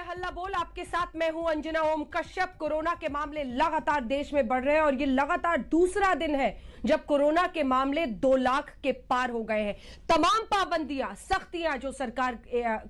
हल्ला बोल आपके साथ मैं हूं अंजना ओम कश्यप। कोरोना के मामले लगातार देश में बढ़ रहे हैं और ये लगातार दूसरा दिन है जब कोरोना के मामले 2 लाख के पार हो गए हैं। तमाम पाबंदियां, सख्तियां जो सरकार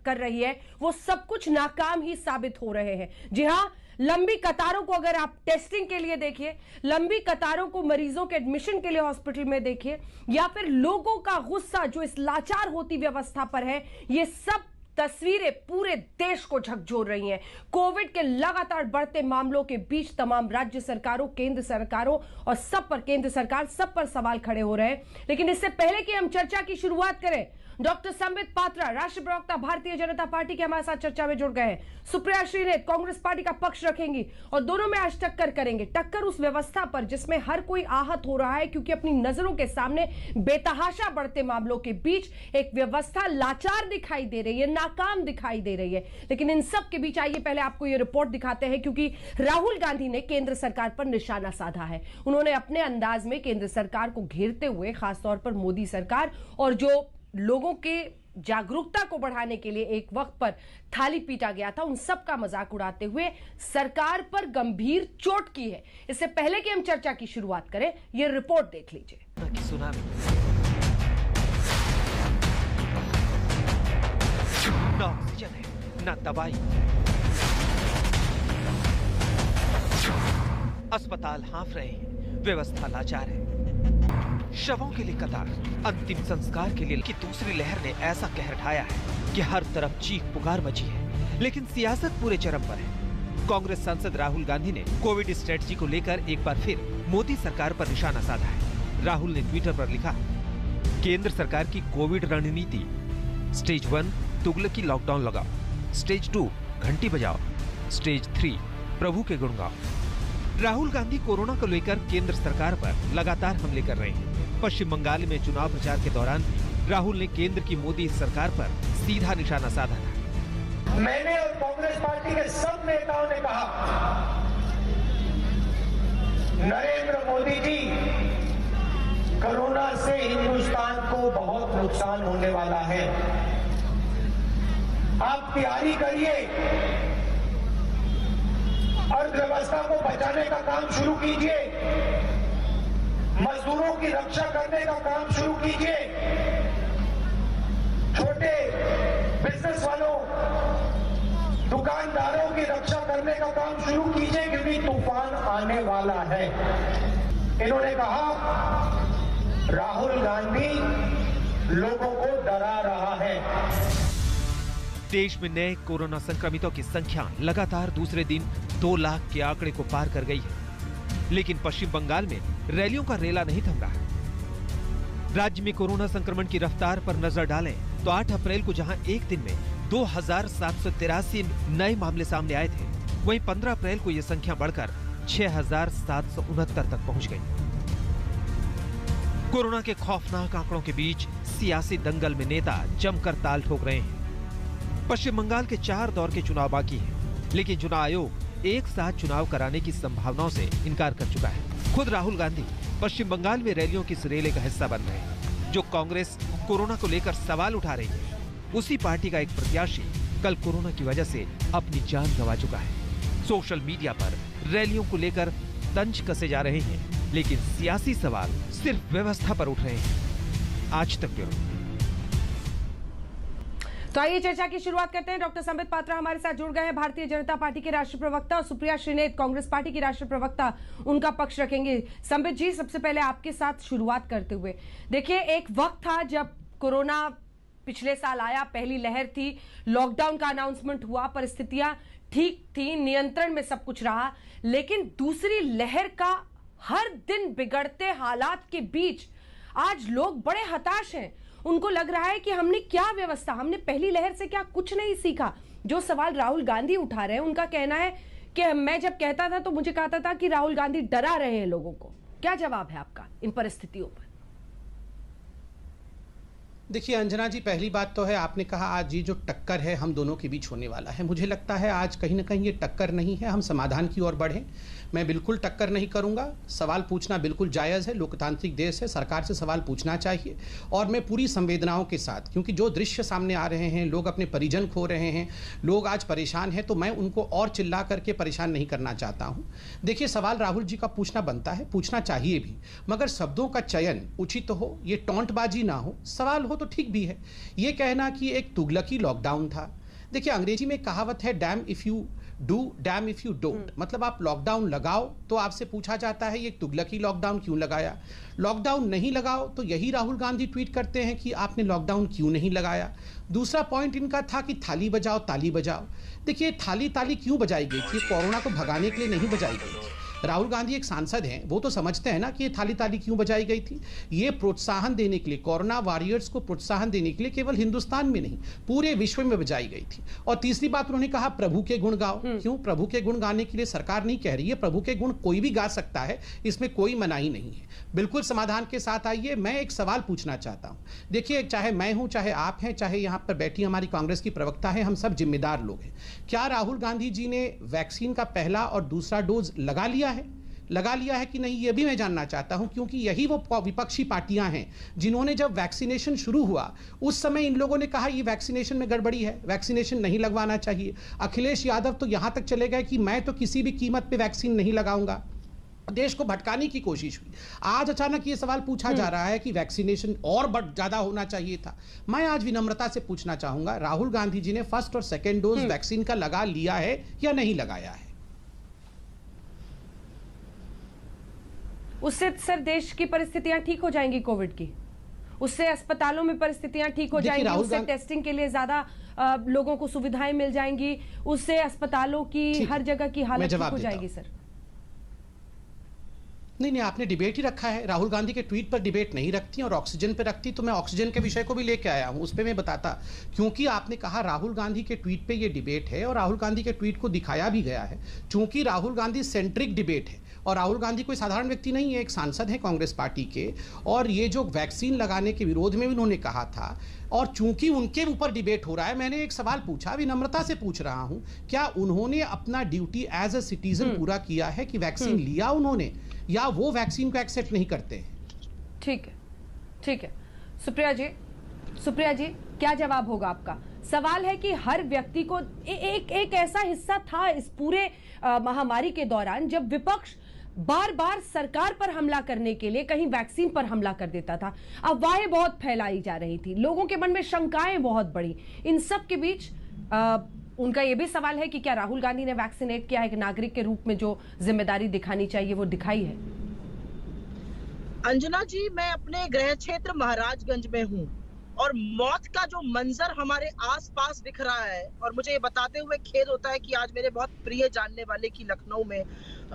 कर रही है वो सब कुछ नाकाम ही साबित हो रहे हैं। जी हां, लंबी कतारों को अगर आप टेस्टिंग के लिए देखिए, लंबी कतारों को मरीजों के एडमिशन के लिए हॉस्पिटल में देखिए, या फिर लोगों का गुस्सा जो इस लाचार होती व्यवस्था पर है, ये सब तस्वीरें पूरे देश को झकझोर रही हैं। कोविड के लगातार बढ़ते मामलों के बीच तमाम राज्य सरकारों, केंद्र सरकारों और केंद्र सरकार सब पर सवाल खड़े हो रहे हैं। लेकिन इससे पहले कि हम चर्चा की शुरुआत करें, डॉक्टर संबित पात्रा, राष्ट्रीय प्रवक्ता भारतीय जनता पार्टी के हमारे साथ चर्चा में जुड़ गए हैं। सुप्रिया श्रीनेत कांग्रेस पार्टी का पक्ष रखेंगी और दोनों में आज टक्कर करेंगे। टक्कर उस व्यवस्था पर जिसमें हर कोई आहत हो रहा है, क्योंकि अपनी नजरों के सामने बेतहाशा बढ़ते मामलों के बीच एक व्यवस्था लाचार दिखाई दे रही है, नाकाम दिखाई दे रही है। लेकिन इन सब के बीच आइए पहले आपको यह रिपोर्ट दिखाते हैं, क्योंकि राहुल गांधी ने केंद्र सरकार पर निशाना साधा है। उन्होंने अपने अंदाज में केंद्र सरकार को घेरते हुए, खासतौर पर मोदी सरकार और जो लोगों के जागरूकता को बढ़ाने के लिए एक वक्त पर थाली पीटा गया था, उन सब का मजाक उड़ाते हुए सरकार पर गंभीर चोट की है। इससे पहले कि हम चर्चा की शुरुआत करें, यह रिपोर्ट देख लीजिए। ना ऑक्सीजन है, ना दवाई, अस्पताल हाँफ रहे हैं, व्यवस्था लाचार है, शवों के लिए कतार, अंतिम संस्कार के लिए की दूसरी लहर ने ऐसा कहर ढाया है कि हर तरफ चीख पुकार मची है। लेकिन सियासत पूरे चरम पर है। कांग्रेस सांसद राहुल गांधी ने कोविड स्ट्रेटजी को लेकर एक बार फिर मोदी सरकार पर निशाना साधा है। राहुल ने ट्विटर पर लिखा, केंद्र सरकार की कोविड रणनीति, स्टेज 1 तुगलकी लॉकडाउन लगाओ, स्टेज 2 घंटी बजाओ, स्टेज 3 प्रभु के गुण गाओ। राहुल गांधी कोरोना को लेकर केंद्र सरकार पर लगातार हमले कर रहे हैं। पश्चिम बंगाल में चुनाव प्रचार के दौरान भी राहुल ने केंद्र की मोदी सरकार पर सीधा निशाना साधा था। मैंने और कांग्रेस पार्टी के सब नेताओं ने कहा, नरेंद्र मोदी जी, कोरोना से हिंदुस्तान को बहुत नुकसान होने वाला है। आप तैयारी करिए, अर्थव्यवस्था को बचाने का काम शुरू कीजिए, मजदूरों की रक्षा करने का काम शुरू कीजिए, छोटे बिजनेस वालों, दुकानदारों की रक्षा करने का काम शुरू कीजिए, क्योंकि तूफान आने वाला है। इन्होंने कहा, राहुल गांधी लोगों को डरा रहा है। देश में नए कोरोना संक्रमितों की संख्या लगातार दूसरे दिन 2 लाख के आंकड़े को पार कर गई है। लेकिन पश्चिम बंगाल में रैलियों का रेला नहीं थम रहा। राज्य में कोरोना संक्रमण की रफ्तार पर नजर डालें तो 8 अप्रैल को जहां एक दिन में 2783 नए मामले सामने आए थे, वहीं 15 अप्रैल को यह संख्या बढ़कर 6769 तक पहुंच गई। कोरोना के खौफनाक आंकड़ों के बीच सियासी दंगल में नेता जमकर ताल ठोक रहे हैं। पश्चिम बंगाल के 4 दौर के चुनाव बाकी हैं, लेकिन चुनाव आयोग एक साथ चुनाव कराने की संभावनाओं से इनकार कर चुका है। खुद राहुल गांधी पश्चिम बंगाल में रैलियों की इस रेले का हिस्सा बन रहे हैं। जो कांग्रेस कोरोना को लेकर सवाल उठा रही है, उसी पार्टी का एक प्रत्याशी कल कोरोना की वजह से अपनी जान गंवा चुका है। सोशल मीडिया पर रैलियों को लेकर तंज कसे जा रहे हैं, लेकिन सियासी सवाल सिर्फ व्यवस्था पर उठ रहे हैं। आज तक ब्यूरो। तो आइए चर्चा की शुरुआत करते हैं। डॉक्टर संबित पात्रा हमारे साथ जुड़ गए हैं, भारतीय जनता पार्टी के राष्ट्रीय प्रवक्ता, और सुप्रिया श्रीनेत कांग्रेस पार्टी की राष्ट्रीय प्रवक्ता, उनका पक्ष रखेंगे। संबित जी, सबसे पहले आपके साथ शुरुआत करते हुए, देखिए एक वक्त था जब कोरोना पिछले साल आया, पहली लहर थी, लॉकडाउन का अनाउंसमेंट हुआ, परिस्थितियां ठीक थी, नियंत्रण में सब कुछ रहा। लेकिन दूसरी लहर का हर दिन बिगड़ते हालात के बीच आज लोग बड़े हताश हैं। उनको लग रहा है कि हमने क्या व्यवस्था, हमने पहली लहर से क्या कुछ नहीं सीखा। जो सवाल राहुल गांधी उठा रहे हैं, उनका कहना है कि मैं जब कहता था तो मुझे कहता था कि राहुल गांधी डरा रहे हैं लोगों को। क्या जवाब है आपका इन परिस्थितियों पर? देखिए अंजना जी, पहली बात तो है, आपने कहा आज ये जो टक्कर है हम दोनों के बीच होने वाला है। मुझे लगता है आज कहीं ना कहीं ये टक्कर नहीं है, हम समाधान की ओर बढ़ें। मैं बिल्कुल टक्कर नहीं करूंगा। सवाल पूछना बिल्कुल जायज़ है, लोकतांत्रिक देश है, सरकार से सवाल पूछना चाहिए। और मैं पूरी संवेदनाओं के साथ, क्योंकि जो दृश्य सामने आ रहे हैं, लोग अपने परिजन खो रहे हैं, लोग आज परेशान हैं, तो मैं उनको और चिल्ला करके परेशान नहीं करना चाहता हूँ। देखिए सवाल राहुल जी का पूछना बनता है, पूछना चाहिए भी, मगर शब्दों का चयन उचित हो, ये टॉन्टबाजी ना हो। सवाल हो तो ठीक भी है। ये कहना कि एक तुगलकी लॉकडाउन था, देखिए अंग्रेजी में कहावत है dam if you do dam if you don't, मतलब आप लॉकडाउन लगाओ तो आपसे पूछा जाता है ये तुगलकी लॉकडाउन क्यों लगाया। लॉकडाउन नहीं लगाओ तो यही राहुल गांधी ट्वीट करते हैं कि आपने लॉकडाउन क्यों नहीं लगाया। दूसरा पॉइंट इनका था कि थाली बजाओ ताली बजाओ। देखिए थाली ताली क्यों बजाई गई थी? कोरोना को भगाने के लिए नहीं बजाई गई थी। राहुल गांधी एक सांसद हैं, वो तो समझते हैं ना कि ये थाली ताली क्यों बजाई गई थी। ये प्रोत्साहन देने के लिए, कोरोना वॉरियर्स को प्रोत्साहन देने के लिए केवल हिंदुस्तान में नहीं पूरे विश्व में बजाई गई थी। और तीसरी बात उन्होंने कहा प्रभु के गुण गाओ। क्यों? प्रभु के गुण गाने के लिए सरकार नहीं कह रही है, प्रभु के गुण कोई भी गा सकता है, इसमें कोई मनाही नहीं है। बिल्कुल समाधान के साथ आइए। मैं एक सवाल पूछना चाहता हूँ। देखिए चाहे मैं हूँ, चाहे आप हैं, चाहे यहाँ पर बैठी हमारी कांग्रेस की प्रवक्ता है, हम सब जिम्मेदार लोग हैं। क्या राहुल गांधी जी ने वैक्सीन का पहला और दूसरा डोज लगा लिया है कि नहीं, ये भी मैं जानना चाहता हूं, क्योंकि यही वो विपक्षी पार्टियां हैं जिन्होंने जब वैक्सीनेशन शुरू हुआ उस समय इन लोगों ने कहा ये वैक्सीनेशन में गड़बड़ी है, वैक्सीनेशन नहीं लगवाना चाहिए। अखिलेश यादव तो यहां तक चले गए कि मैं तो किसी भी कीमत पे वैक्सीन नहीं लगाऊंगा। देश को भटकाने की कोशिश हुई। आज अचानक ये सवाल पूछा जा रहा है कि वैक्सीनेशन और ज्यादा होना चाहिए था। मैं आज विनम्रता से पूछना चाहूंगा, राहुल गांधी जी ने फर्स्ट और सेकेंड डोज वैक्सीन का लगा लिया है या नहीं लगाया है? उससे सर देश की परिस्थितियां ठीक हो जाएंगी, कोविड की, उससे अस्पतालों में परिस्थितियां ठीक हो जाएंगी, उससे टेस्टिंग के लिए ज्यादा लोगों को सुविधाएं मिल जाएंगी, उससे अस्पतालों की हर जगह की हालत ठीक हो जाएगी। सर नहीं, आपने डिबेट ही रखा है। राहुल गांधी के ट्वीट पर डिबेट नहीं रखती और ऑक्सीजन पे रखती, तो मैं ऑक्सीजन के विषय को भी लेके आया हूं, उस पर मैं बताता। क्योंकि आपने कहा राहुल गांधी के ट्वीट पे ये डिबेट है और राहुल गांधी के ट्वीट को दिखाया भी गया है। चूंकि राहुल गांधी सेंट्रिक डिबेट है और राहुल गांधी कोई साधारण व्यक्ति नहीं है, एक सांसद है कांग्रेस पार्टी के, और ये जो वैक्सीन लगाने के विरोध में भी उन्होंने कहा था, और चूंकि उनके ऊपर डिबेट हो रहा है, मैंने एक सवाल पूछा, विनम्रता से पूछ रहा हूं, क्या उन्होंने अपना ड्यूटी एज अ सिटीजन पूरा किया है कि वैक्सीन लिया उन्होंने, या वो वैक्सीन को एक्सेप्ट नहीं करते हैं? ठीक है। सुप्रिया जी क्या जवाब होगा आपका? सवाल है कि हर व्यक्ति को एक ऐसा हिस्सा था इस पूरे महामारी के दौरान जब विपक्ष बार बार सरकार पर हमला करने के लिए कहीं वैक्सीन पर हमला कर देता था, अफवाहें बहुत फैलाई जा रही थी, लोगों के मन में शंकाएं बहुत बढ़ी। इन सब के बीच उनका यह भी सवाल है कि क्या राहुल गांधी ने वैक्सीनेट किया है, एक नागरिक के रूप में जो जिम्मेदारी दिखानी चाहिए वो दिखाई है? अंजना जी, मैं अपने गृह क्षेत्र महाराजगंज में हूँ और मौत का जो मंजर हमारे आसपास दिख रहा है, और मुझे ये बताते हुए खेद होता है कि आज मेरे बहुत प्रिय जानने वाले की लखनऊ में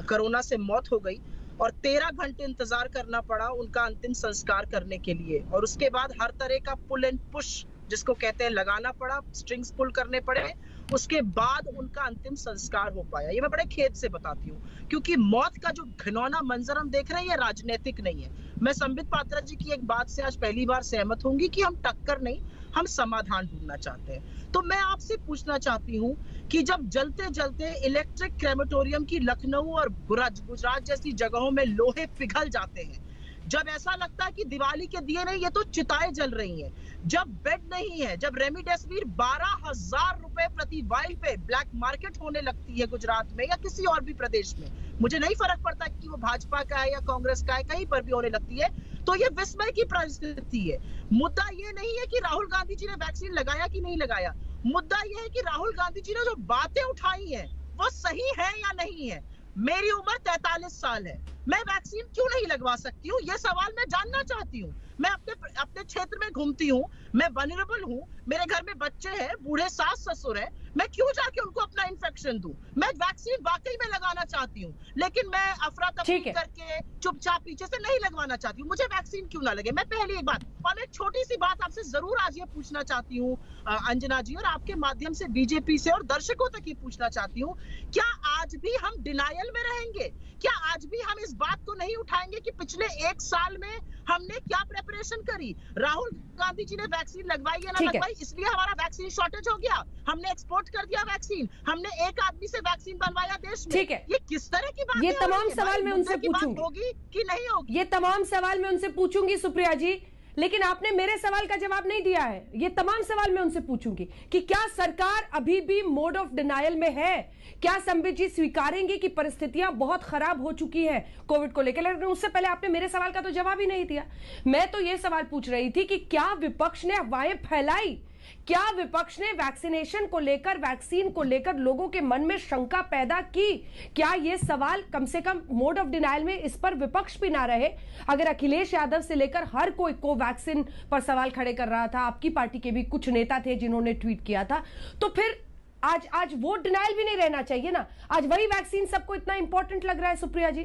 कोरोना से मौत हो गई और 13 घंटे इंतजार करना पड़ा उनका अंतिम संस्कार करने के लिए, और उसके बाद हर तरह का पुल एंड पुश जिसको कहते हैं लगाना पड़ा, स्ट्रिंग्स पुल करने पड़े, उसके बाद उनका अंतिम संस्कार हो पाया। ये मैं बड़े खेद से बताती हूँ, क्योंकि मौत का जो घिनौना मंजर हम देख रहे हैं ये राजनीतिक नहीं है। मैं संबित पात्रा जी की एक बात से आज पहली बार सहमत होंगी कि हम टक्कर नहीं, हम समाधान ढूंढना चाहते हैं। तो मैं आपसे पूछना चाहती हूँ कि जब जलते जलते इलेक्ट्रिक क्रेमेटोरियम की लखनऊ और गुजरात जैसी जगहों में लोहे पिघल जाते हैं, जब ऐसा लगता है कि दिवाली के दिए नहीं, ये तो चिताएं जल रही हैं, जब बेड नहीं है, जब रेमडेसिविर 12,000 रुपए प्रति वाइल पे ब्लैक मार्केट होने लगती है गुजरात में या किसी और भी प्रदेश में, मुझे नहीं फर्क पड़ता कि वो भाजपा का है या कांग्रेस का है, कहीं पर भी होने लगती है, तो ये विस्मय की परिस्थिति है। मुद्दा ये नहीं है कि राहुल गांधी जी ने वैक्सीन लगाया कि नहीं लगाया, मुद्दा ये है कि राहुल गांधी जी ने जो बातें उठाई हैं वो सही है या नहीं है। मेरी उम्र 43 साल है, मैं वैक्सीन क्यों नहीं लगवा सकती हूँ, यह सवाल मैं जानना चाहती हूँ। मैं अपने क्षेत्र में घूमती हूँ, मैं वल्नरेबल हूँ, मेरे घर में बच्चे हैं, बूढ़े सास ससुर हैं, मैं क्यों जाके उनको अपना इन्फेक्शन दूं? मैं वैक्सीन वाकई में लगाना चाहती हूँ, लेकिन मैं अफरा तफरी करके चुपचाप पीछे से नहीं लगवाना चाहती हूँ। मुझे वैक्सीन क्यों ना लगे, मैं पहली एक बात। और मैं छोटी सी बात आपसे जरूर आज ये पूछना चाहती हूँ अंजना जी, और आपके माध्यम से बीजेपी से और दर्शकों तक ये पूछना चाहती हूँ, क्या आज भी हम डिनायल में रहेंगे? क्या आज भी हम इस बात को नहीं उठाएंगे कि पिछले 1 साल में हमने क्या प्रेपरेशन करी? राहुल गांधी जी ने वैक्सीन लगवाई या ना लगवाई, इसलिए हमारा वैक्सीन शॉर्टेज हो गया, हमने एक्सपोर्ट कर दिया वैक्सीन, हमने एक आदमी से वैक्सीन बनवाया देश में। ठीक है, ये किस तरह की बात है? ये तमाम सवाल मैं उनसे पूछूंगी, होगी कि नहीं होगी, ये तमाम सवाल मैं उनसे पूछूंगी सुप्रिया जी, लेकिन आपने मेरे सवाल का जवाब नहीं दिया है। ये तमाम सवाल मैं उनसे पूछूंगी कि क्या सरकार अभी भी मोड ऑफ डिनायल में है, क्या संबित जी स्वीकारेंगे कि परिस्थितियां बहुत खराब हो चुकी हैं कोविड को लेकर। लेकिन उससे पहले आपने मेरे सवाल का तो जवाब ही नहीं दिया। मैं तो ये सवाल पूछ रही थी कि क्या विपक्ष ने अफवाहें फैलाई, क्या विपक्ष ने वैक्सीनेशन को लेकर, वैक्सीन को लेकर लोगों के मन में शंका पैदा की? क्या ये सवाल कम से कम मोड ऑफ डिनायल में इस पर विपक्ष भी ना रहे? अगर अखिलेश यादव से लेकर हर कोई कोवैक्सीन पर सवाल खड़े कर रहा था, आपकी पार्टी के भी कुछ नेता थे जिन्होंने ट्वीट किया था, तो फिर आज वो डिनायल भी नहीं रहना चाहिए ना। आज वही वैक्सीन सबको इतना इंपॉर्टेंट लग रहा है। सुप्रिया जी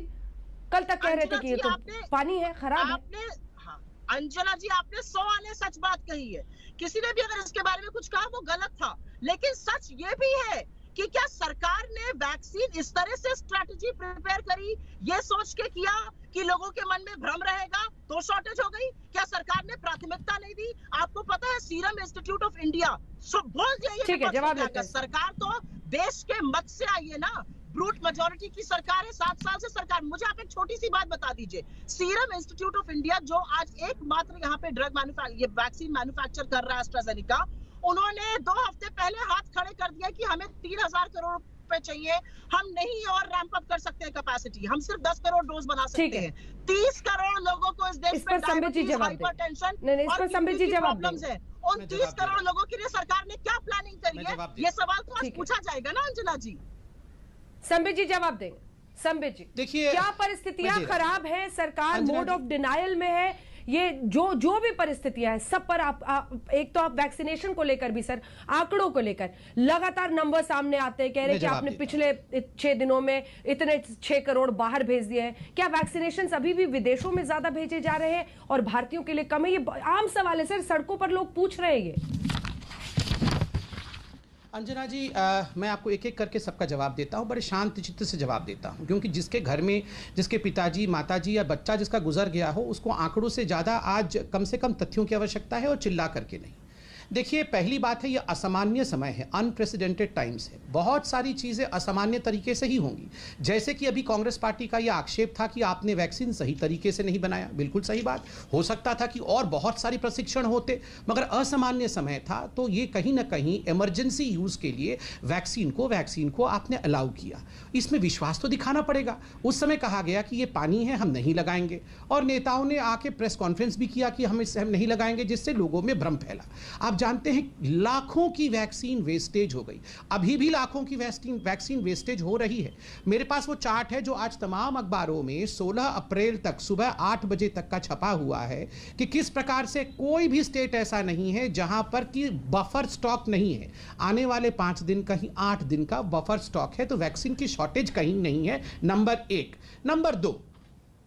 कल तक कह रहे थे कि ये तो पानी है, खराब है। अंजना जी आपने 100 आने सच बात कही है, किसी ने भी अगर इसके बारे में कुछ कहा वो गलत था, लेकिन सच ये भी है कि क्या सरकार ने वैक्सीन इस तरह से स्ट्रेटजी प्रिपेयर करी, ये सोच के किया कि लोगों के मन में भ्रम रहेगा तो शॉर्टेज हो गई? क्या सरकार ने प्राथमिकता नहीं दी? आपको पता है सीरम इंस्टीट्यूट ऑफ इंडिया बोल दिया, सरकार तो देश के मत से आई है ना, ब्रूट मेजॉरिटी की सरकार है, 7 साल से सरकार। मुझे आप एक छोटी सी बात बता दीजिए, सीरम इंस्टीट्यूट ऑफ इंडिया जो आज एकमात्र यहाँ पे ये वैक्सीन मैन्युफैक्चर कर रहा है एस्ट्राजेनेका, उन्होंने 2 हफ्ते पहले हाथ खड़े कर दिया कि हमें 3000 करोड़ रुपए चाहिए, हम नहीं और रैंप अप कर सकते हैं कैपेसिटी, हम सिर्फ 10 करोड़ डोज बना सकते हैं। 30 करोड़ लोगों को इस देश में डायबिटीज, हाइपरटेंशन और प्रॉब्लम्स है, उन 30 करोड़ लोगों के लिए सरकार ने क्या प्लानिंग करी है? ये सवाल तो आज पूछा जाएगा ना अंजना जी। संबित जी जवाब दें। संबित जी देखिए, क्या परिस्थितियां खराब है, सरकार मोड ऑफ डिनायल में है, ये जो भी परिस्थितियां हैं सब पर आप एक तो आप वैक्सीनेशन को लेकर भी सर, आंकड़ों को लेकर लगातार नंबर सामने आते हैं, कह रहे हैं कि आपने पिछले 6 दिनों में इतने 6 करोड़ बाहर भेज दिए हैं। क्या वैक्सीनेशन अभी भी विदेशों में ज्यादा भेजे जा रहे हैं और भारतीयों के लिए कम है? ये आम सवाल है सर, सड़कों पर लोग पूछ रहे हैं ये। अंजना जी मैं आपको एक एक करके सबका जवाब देता हूँ, बड़े शांत चित्त से जवाब देता हूँ, क्योंकि जिसके घर में जिसके पिताजी, माताजी या बच्चा जिसका गुजर गया हो, उसको आंकड़ों से ज़्यादा आज कम से कम तथ्यों की आवश्यकता है और चिल्ला करके नहीं। देखिए पहली बात है, ये असामान्य समय है, अनप्रेसिडेंटेड टाइम्स है, बहुत सारी चीज़ें असामान्य तरीके से ही होंगी। जैसे कि अभी कांग्रेस पार्टी का यह आक्षेप था कि आपने वैक्सीन सही तरीके से नहीं बनाया, बिल्कुल सही बात, हो सकता था कि और बहुत सारी प्रशिक्षण होते, मगर असामान्य समय था तो ये कहीं ना कहीं इमरजेंसी यूज़ के लिए वैक्सीन को आपने अलाउ किया। इसमें विश्वास तो दिखाना पड़ेगा। उस समय कहा गया कि ये पानी है, हम नहीं लगाएंगे, और नेताओं ने आके प्रेस कॉन्फ्रेंस भी किया कि हम नहीं लगाएंगे, जिससे लोगों में भ्रम फैला। आप जानते हैं लाखों की वैक्सीन वेस्टेज हो गई, अभी भी लाखों की वैक्सीन वेस्टेज हो रही है। मेरे पास वो चार्ट है जो आज तमाम अखबारों में 16 अप्रैल तक सुबह 8 बजे तक का छपा हुआ है कि किस प्रकार से कोई भी स्टेट ऐसा नहीं है जहां पर कि बफर स्टॉक नहीं है। आने वाले 5 दिन का ही 8 दिन का बफर स्टॉक है, तो वैक्सीन की शॉर्टेज कहीं नहीं है, नंबर 1। नंबर 2,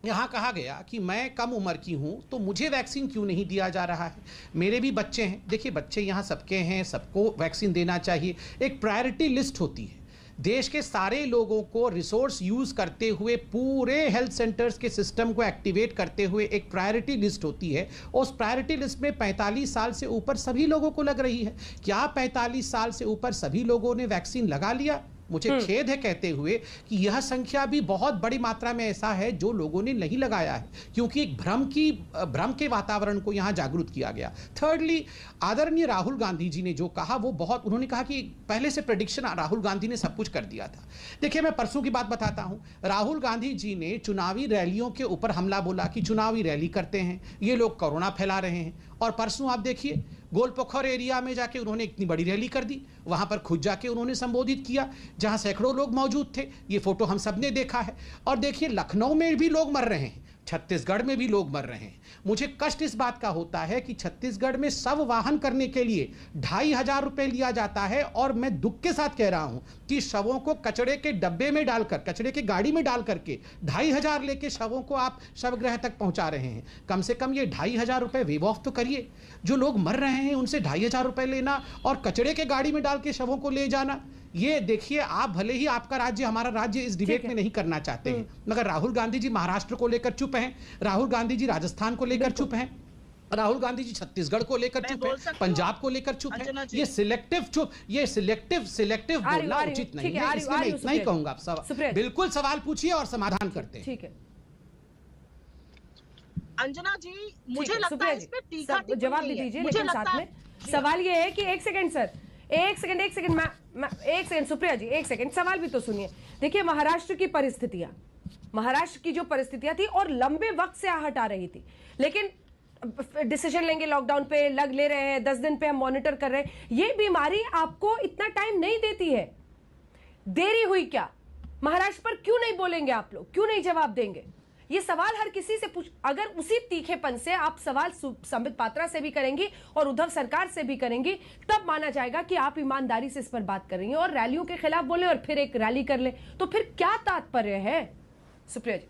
यहाँ कहा गया कि मैं कम उम्र की हूँ तो मुझे वैक्सीन क्यों नहीं दिया जा रहा है, मेरे भी बच्चे हैं। देखिए बच्चे यहाँ सबके हैं, सबको वैक्सीन देना चाहिए। एक प्रायोरिटी लिस्ट होती है, देश के सारे लोगों को रिसोर्स यूज़ करते हुए पूरे हेल्थ सेंटर्स के सिस्टम को एक्टिवेट करते हुए एक प्रायोरिटी लिस्ट होती है। उस प्रायोरिटी लिस्ट में 45 साल से ऊपर सभी लोगों को लग रही है। क्या 45 साल से ऊपर सभी लोगों ने वैक्सीन लगा लिया? मुझे खेद है कहते हुए कि यह संख्या भी बहुत बड़ी मात्रा में ऐसा है जो लोगों ने नहीं लगाया है, क्योंकि एक भ्रम के वातावरण को यहां जागरूक किया गया। थर्डली, आदरणीय राहुल गांधी जी ने जो कहा वो बहुत, उन्होंने कहा कि पहले से प्रेडिक्शन राहुल गांधी ने सब कुछ कर दिया था। देखिए मैं परसों की बात बताता हूं, राहुल गांधी जी ने चुनावी रैलियों के ऊपर हमला बोला कि चुनावी रैली करते हैं ये लोग, कोरोना फैला रहे हैं। और परसों आप देखिए गोलपोखर एरिया में जाके उन्होंने इतनी बड़ी रैली कर दी, वहां पर खुद जाके उन्होंने संबोधित किया जहां सैकड़ों लोग मौजूद थे। ये फोटो हम सब ने देखा है। और देखिए लखनऊ में भी लोग मर रहे हैं, छत्तीसगढ़ में भी लोग मर रहे हैं। मुझे कष्ट इस बात का होता है कि छत्तीसगढ़ में शव वाहन करने के लिए 2500 रुपये लिया जाता है, और मैं दुख के साथ कह रहा हूं कि शवों को कचड़े के डब्बे में डालकर, कचड़े की गाड़ी में डाल करके 2500 लेके शवों को आप शवगृह तक पहुंचा रहे हैं। कम से कम ये 2500 रुपये वेव ऑफ तो करिए। जो लोग मर रहे हैं उनसे 2500 रुपये लेना और कचड़े के गाड़ी में डाल के शवों को ले जाना, ये देखिए आप भले ही आपका राज्य, हमारा राज्य इस डिबेट में नहीं करना चाहते हैं, मगर राहुल गांधी जी महाराष्ट्र को लेकर चुप हैं, राहुल गांधी जी राजस्थान को लेकर चुप हैं। राहुल गांधी जी छत्तीसगढ़ को लेकर चुप है, पंजाब को लेकर चुप है। ये सिलेक्टिव बोलना उचित नहीं है, इसलिए मैं इतना ही कहूंगा। आप बिल्कुल सवाल पूछिए और समाधान करते हैं। ठीक है अंजना जी, मुझे लगता है इसमें टीका जवाब दे दीजिए, लेकिन साथ में सवाल ये है कि एक सेकंड सर, एक सेकंड सुप्रिया जी, एक सेकंड, सवाल भी तो सुनिए। देखिए महाराष्ट्र की परिस्थितियां, महाराष्ट्र की जो परिस्थितियां थी और लंबे वक्त से आहट आ रही थी, लेकिन डिसीजन लेंगे लॉकडाउन पे, ले रहे हैं, 10 दिन पे हम मॉनिटर कर रहे हैं। ये बीमारी आपको इतना टाइम नहीं देती है, देरी हुई क्या? महाराष्ट्र पर क्यों नहीं बोलेंगे आप लोग, क्यों नहीं जवाब देंगे? ये सवाल हर किसी से पूछ, अगर उसी तीखेपन से आप सवाल संबित पात्रा से भी करेंगी और उद्धव सरकार से भी करेंगी, तब माना जाएगा कि आप ईमानदारी से इस पर बात कर रही हैं। और रैलियों के खिलाफ बोले और फिर एक रैली कर ले, तो फिर क्या तात्पर्य है? सुप्रिया जी,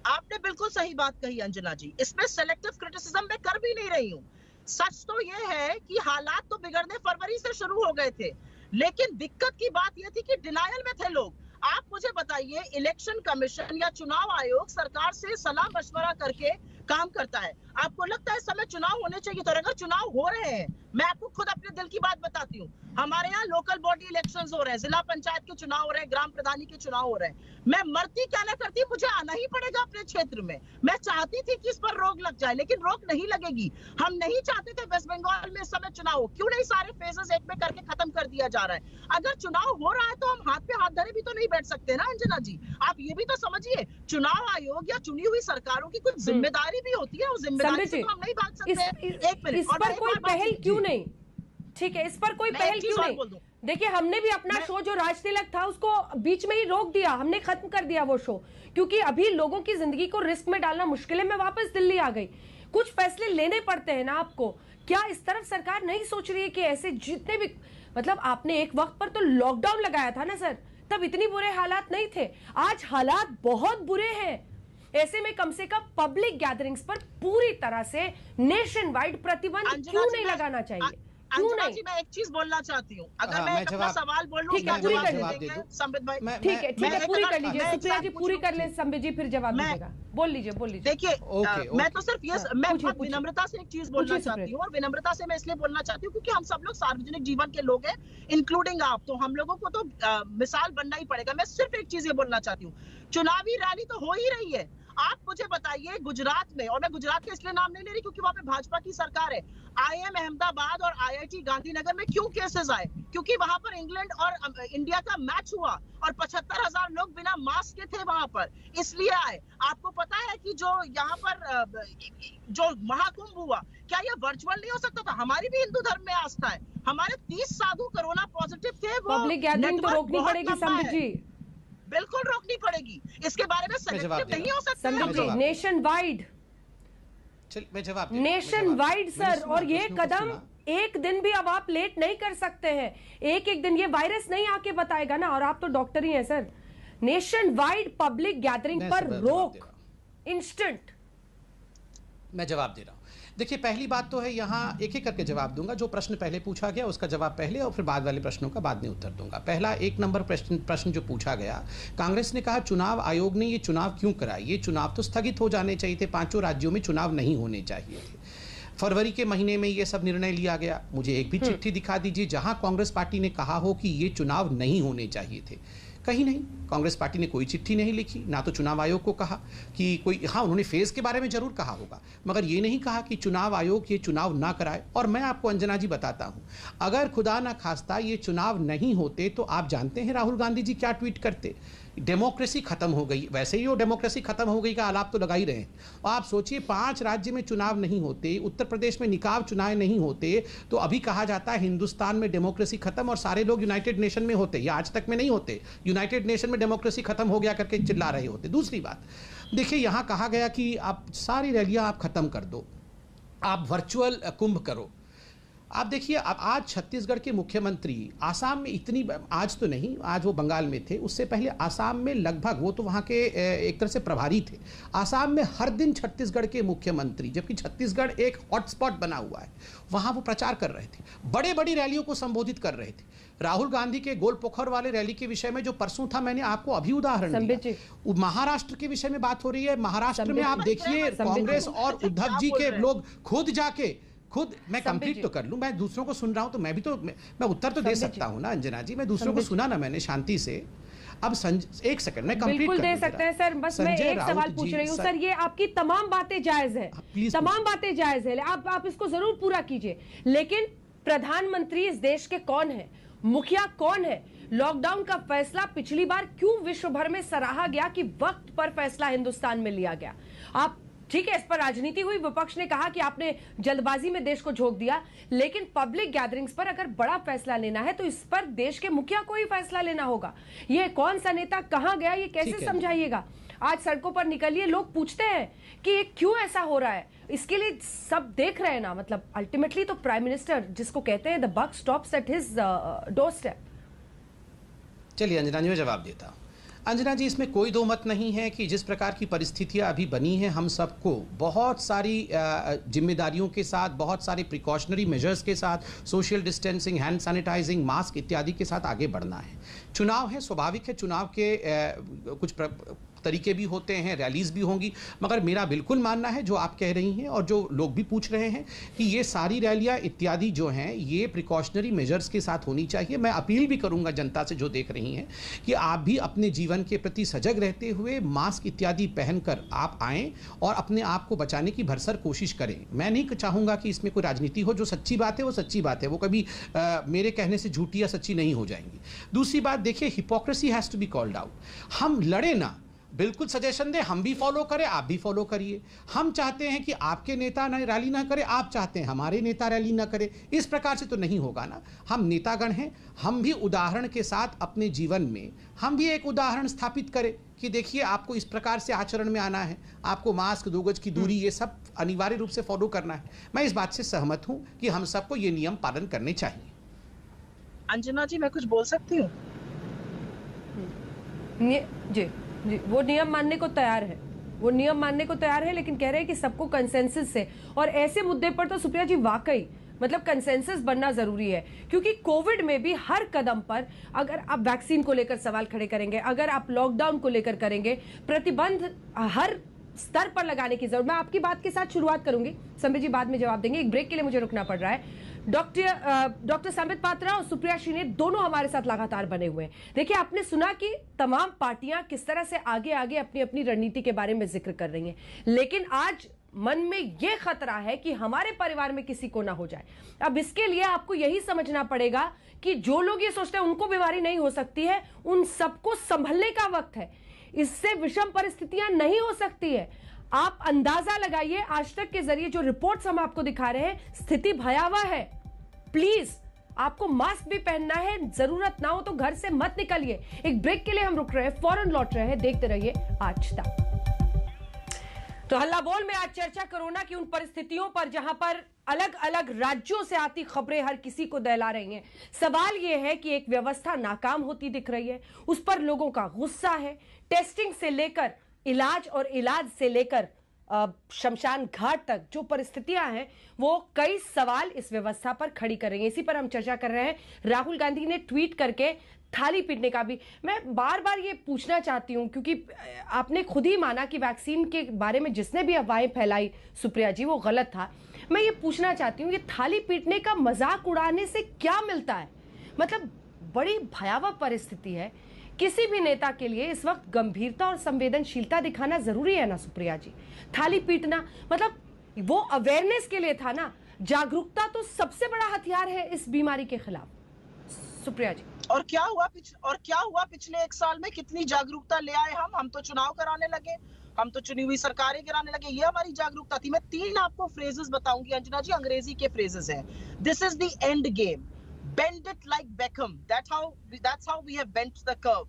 आपने बिल्कुल सही बात कही अंजना जी, इसमें सेलेक्टिव क्रिटिसिज्म मैं कर भी नहीं रही हूँ। सच तो यह है कि हालात तो बिगड़ने फरवरी से शुरू हो गए थे, लेकिन दिक्कत की बात यह थी कि डिनायल में थे लोग। आप मुझे बताइए, इलेक्शन कमीशन या चुनाव आयोग सरकार से सलाह मशवरा करके काम करता है। आपको लगता है इस समय चुनाव होने चाहिए? तो अगर चुनाव हो रहे हैं, मैं आपको खुद अपने दिल की बात बताती हूँ, हमारे यहाँ लोकल बॉडी इलेक्शंस हो रहे हैं, जिला पंचायत के चुनाव हो रहे हैं, ग्राम प्रधानी के चुनाव हो रहे हैं। मैं मरती क्या ना करती, मुझे आना ही पड़ेगा अपने क्षेत्र में। मैं चाहती थी कि इस पर रोक लग जाए, लेकिन रोक नहीं लगेगी। हम नहीं चाहते थे वेस्ट बंगाल में इस समय चुनाव हो, क्यों नहीं सारे फेजेस एक में करके खत्म कर दिया जा रहा है? अगर चुनाव हो रहा है तो हम हाथ पे हाथ धरे भी तो नहीं बैठ सकते ना अंजना जी। आप ये भी तो समझिए, चुनाव आयोग या चुनी हुई सरकारों की कुछ जिम्मेदारी भी होती है, उस जिम्मेदारी से तो हम नहीं भाग सकते। एक मिनट, इस पर कोई पहल क्यों नहीं? ठीक है, इस पर कोई पहल क्यों नहीं? देखिए, हमने भी अपना शो जो राज तिलक था उसको बीच में ही रोक दिया, हमने खत्म कर दिया वो शो, क्योंकि अभी लोगों की जिंदगी को रिस्क में डालना मुश्किल है। मैं वापस दिल्ली आ गई। कुछ फैसले लेने पड़ते हैं ना आपको। क्या इस तरफ सरकार नहीं सोच रही है कि ऐसे जितने भी, मतलब आपने एक वक्त पर तो लॉकडाउन लगाया था ना सर, तब इतनी बुरे हालात नहीं थे। आज हालात बहुत बुरे हैं। ऐसे में कम से कम पब्लिक गैदरिंग्स पर पूरी तरह से नेशन वाइड प्रतिबंध क्यों नहीं लगाना चाहिए? अंजना जी, मैं एक चीज बोलना चाहती हूँ, अगर मैं अपना सवाल बोल लूं, ठीक है, पूरी कर लीजिए संबित भाई। ठीक है, पूरी कर लीजिए सुप्रिया जी, पूरी कर ले, संबित जी फिर जवाब दीजिएगा। बोल लीजिए। देखिए, मैं तो सिर्फ ये, मैं विनम्रता से एक चीज बोलना चाहती हूँ, और विनम्रता से मैं इसलिए बोलना चाहती हूँ क्योंकि हम सब लोग सार्वजनिक जीवन के लोग हैं, इंक्लूडिंग आप, तो हम लोगों को तो मिसाल बनना ही पड़ेगा। मैं सिर्फ एक चीज ये बोलना चाहती हूँ, चुनावी रैली तो हो ही रही है। आप मुझे बताइए, गुजरात में, और मैं गुजरात के इसलिए नाम नहीं ले रही क्योंकि वहां पे भाजपा की सरकार है, IIM अहमदाबाद और IIT गांधीनगर में क्यों केसेस आए? क्योंकि वहां पर इंग्लैंड और इंडिया का मैच हुआ और 75,000 लोग बिना मास्क के थे वहां पर, इसलिए आए। आपको पता है कि जो यहाँ पर जो महाकुंभ हुआ, क्या ये वर्चुअल नहीं हो सकता था? हमारी भी हिंदू धर्म में आस्था है। हमारे 30 साधु कोरोना पॉजिटिव थे, वो पब्लिक गैदरिंग तो रोकनी पड़ेगी संबित जी, बिल्कुल रोकनी पड़ेगी। इसके बारे में सेलेक्टिव नहीं हो सकता nation wide, nation wide sir. और ये कदम एक दिन भी अब आप लेट नहीं कर सकते हैं। एक दिन ये वायरस नहीं आके बताएगा ना, और आप तो डॉक्टर ही हैं sir. Nation wide public gathering पर रोक इंस्टेंट। मैं जवाब दे रहा हूं। देखिए, पहली बात तो है, यहाँ एक एक करके जवाब दूंगा। जो प्रश्न पहले पूछा गया उसका जवाब पहले, और फिर बाद वाले प्रश्नों का बाद में उत्तर दूंगा। पहला 1 नंबर प्रश्न जो पूछा गया, कांग्रेस ने कहा चुनाव आयोग ने ये चुनाव क्यों कराए? ये चुनाव तो स्थगित हो जाने चाहिए थे, 5 राज्यों में चुनाव नहीं होने चाहिए थे। फरवरी के महीने में ये सब निर्णय लिया गया। मुझे एक भी चिट्ठी दिखा दीजिए जहां कांग्रेस पार्टी ने कहा हो कि ये चुनाव नहीं होने चाहिए थे। कहीं नहीं, कांग्रेस पार्टी ने कोई चिट्ठी नहीं लिखी, ना तो चुनाव आयोग को कहा कि कोई, हाँ उन्होंने फेज के बारे में जरूर कहा होगा, मगर ये नहीं कहा कि चुनाव आयोग ये चुनाव ना कराए। और मैं आपको अंजना जी बताता हूं, अगर खुदा ना खास्ता ये चुनाव नहीं होते तो आप जानते हैं राहुल गांधी जी क्या ट्वीट करते? डेमोक्रेसी खत्म हो गई। वैसे ही वो डेमोक्रेसी खत्म हो गई का आलाप तो लगा ही रहे हैं। और आप सोचिए, 5 राज्य में चुनाव नहीं होते, उत्तर प्रदेश में निकाय चुनाव नहीं होते, तो अभी कहा जाता है हिंदुस्तान में डेमोक्रेसी खत्म, और सारे लोग यूनाइटेड नेशन में होते, या आज तक में नहीं होते, यूनाइटेड नेशन में डेमोक्रेसी खत्म हो गया करके चिल्ला रहे होते। दूसरी बात, देखिए यहाँ कहा गया कि आप सारी रैलियां आप खत्म कर दो, आप वर्चुअल कुंभ करो। आप देखिए, अब आज छत्तीसगढ़ के मुख्यमंत्री आसाम में इतनी, आज तो नहीं, आज वो बंगाल में थे, उससे पहले आसाम में लगभग, वो तो वहाँ के एक तरह से प्रभारी थे, आसाम में हर दिन छत्तीसगढ़ के मुख्यमंत्री, जबकि छत्तीसगढ़ एक हॉटस्पॉट बना हुआ है, वहाँ वो प्रचार कर रहे थे, बड़े बड़ी रैलियों को संबोधित कर रहे थे। राहुल गांधी के गोलपोखर वाले रैली के विषय में जो परसों था, मैंने आपको अभी उदाहरण दिया। महाराष्ट्र के विषय में बात हो रही है, महाराष्ट्र में आप देखिए कांग्रेस और उद्धव जी के लोग खुद जाके, खुद मैं कंप्लीट तो कर लूं, मैं दूसरों को सुन रहा हूं तो मैं भी तो, मैं उत्तर तो दे सकता हूं ना अंजना जी, मैं दूसरों को सुना ना मैंने शांति से। अब एक सेकंड मैं कंप्लीट बिल्कुल दे सकते हैं सर, बस मैं एक सवाल पूछ रही हूं सर, ये आपकी तमाम बातें जायज है, तमाम बातें जायज है, आप इसको जरूर पूरा कीजिए, लेकिन प्रधानमंत्री इस देश के कौन है, मुखिया कौन है? लॉकडाउन का फैसला पिछली बार क्यों विश्व भर में सराहा गया कि वक्त पर फैसला हिंदुस्तान में लिया गया? आप ठीक है, इस पर राजनीति हुई, विपक्ष ने कहा कि आपने जल्दबाजी में देश को झोंक दिया, लेकिन पब्लिक गैदरिंग्स पर अगर बड़ा फैसला लेना है तो इस पर देश के मुखिया को ही फैसला लेना होगा। ये कौन सा नेता कहां गया, ये कैसे समझाइएगा? आज सड़कों पर निकलिए, लोग पूछते हैं कि ये क्यों ऐसा हो रहा है, इसके लिए सब देख रहे हैं ना। मतलब अल्टीमेटली तो प्राइम मिनिस्टर, जिसको कहते हैं the buck stops at his doorstep. चलिए अंजना जी, मैं जवाब देता हूं। अंजना जी, इसमें कोई दो मत नहीं है कि जिस प्रकार की परिस्थितियां अभी बनी हैं, हम सबको बहुत सारी जिम्मेदारियों के साथ, बहुत सारे प्रिकॉशनरी मेजर्स के साथ, social distancing, hand sanitising, mask इत्यादि के साथ आगे बढ़ना है। चुनाव है, स्वाभाविक है, चुनाव के कुछ तरीके भी होते हैं, रैलीज भी होंगी, मगर मेरा बिल्कुल मानना है जो आप कह रही हैं और जो लोग भी पूछ रहे हैं कि ये सारी रैलियां इत्यादि जो हैं ये प्रिकॉशनरी मेजर्स के साथ होनी चाहिए। मैं अपील भी करूंगा जनता से जो देख रही हैं कि आप भी अपने जीवन के प्रति सजग रहते हुए मास्क इत्यादि पहनकर आप आएँ और अपने आप को बचाने की भरसक कोशिश करें। मैं नहीं चाहूँगा कि इसमें कोई राजनीति हो, जो सच्ची बात है वो सच्ची बात है, वो कभी मेरे कहने से झूठी या सच्ची नहीं हो जाएंगी। दूसरी बात देखिए, hypocrisy has to be called out. हम लड़े ना, बिल्कुल सजेशन दे, हम भी फॉलो करें, आप भी फॉलो करिए। हम चाहते हैं कि आपके नेता रैली ना करे, आप चाहते हैं हमारे नेता रैली ना करे, इस प्रकार से तो नहीं होगा ना। हम नेतागण हैं, हम भी उदाहरण के साथ अपने जीवन में हम भी एक उदाहरण स्थापित करें कि देखिए आपको इस प्रकार से आचरण में आना है, आपको मास्क, 2 गज की दूरी, ये सब अनिवार्य रूप से फॉलो करना है। मैं इस बात से सहमत हूँ कि हम सबको ये नियम पालन करने चाहिए। अंजना जी, मैं कुछ बोल सकती हूँ? जी, वो नियम मानने को तैयार है, वो नियम मानने को तैयार है, लेकिन कह रहे हैं कि सबको कंसेंसस से, और ऐसे मुद्दे पर तो सुप्रिया जी वाकई मतलब कंसेंसस बनना जरूरी है, क्योंकि कोविड में भी हर कदम पर अगर आप वैक्सीन को लेकर सवाल खड़े करेंगे, अगर आप लॉकडाउन को लेकर करेंगे, प्रतिबंध हर स्तर पर लगाने की जरूरत। मैं आपकी बात के साथ शुरुआत करूंगी, संबित जी बाद में जवाब देंगे, एक ब्रेक के लिए मुझे रुकना पड़ रहा है। डॉक्टर संबित पात्रा और सुप्रिया श्रीनेत दोनों हमारे साथ लगातार बने हुए हैं। देखिए, आपने सुना कि तमाम पार्टियां किस तरह से आगे आगे अपनी अपनी रणनीति के बारे में जिक्र कर रही हैं, लेकिन आज मन में यह खतरा है कि हमारे परिवार में किसी को ना हो जाए। अब इसके लिए आपको यही समझना पड़ेगा कि जो लोग ये सोचते हैं उनको बीमारी नहीं हो सकती है, उन सबको संभलने का वक्त है। इससे विषम परिस्थितियां नहीं हो सकती है। आप अंदाजा लगाइए, आज तक के जरिए जो रिपोर्ट्स हम आपको दिखा रहे हैं, स्थिति भयावह है। प्लीज आपको मास्क भी पहनना है, जरूरत ना हो तो घर से मत निकलिए। एक ब्रेक के लिए हम रुक रहे हैं, फौरन लौट रहे हैं, देखते रहिए आज तक। तो हल्ला बोल में आज चर्चा कोरोना की उन परिस्थितियों पर जहां पर अलग अलग राज्यों से आती खबरें हर किसी को दहला रही हैं। सवाल यह है कि एक व्यवस्था नाकाम होती दिख रही है, उस पर लोगों का गुस्सा है। टेस्टिंग से लेकर इलाज और इलाज से लेकर शमशान घाट तक जो परिस्थितियां हैं, वो कई सवाल इस व्यवस्था पर खड़ी कर रही हैं। इसी पर हम चर्चा कर रहे हैं। राहुल गांधी ने ट्वीट करके थाली पीटने का भी, मैं बार बार ये पूछना चाहती हूं, क्योंकि आपने खुद ही माना कि वैक्सीन के बारे में जिसने भी अफवाहें फैलाई सुप्रिया जी, वो गलत था। मैं ये पूछना चाहती हूँ, ये थाली पीटने का मजाक उड़ाने से क्या मिलता है? मतलब बड़ी भयावह परिस्थिति है। किसी भी नेता के लिए इस वक्त गंभीरता और संवेदनशीलता दिखाना जरूरी है ना सुप्रिया जी? थाली पीटना मतलब वो अवेयरनेस के लिए था ना, जागरूकता तो सबसे बड़ा हथियार है इस बीमारी के खिलाफ। सुप्रिया जी, और क्या हुआ पिछले 1 साल में? कितनी जागरूकता ले आए हम तो चुनाव कराने लगे, हम तो चुनी हुई सरकारें गिराने लगे, ये हमारी जागरूकता थी। मैं 3 आपको फ्रेजेस बताऊंगी अंजना जी, अंग्रेजी के फ्रेजेस हैं। This is the end game, bend it like Beckham, that's how we have bent the curve,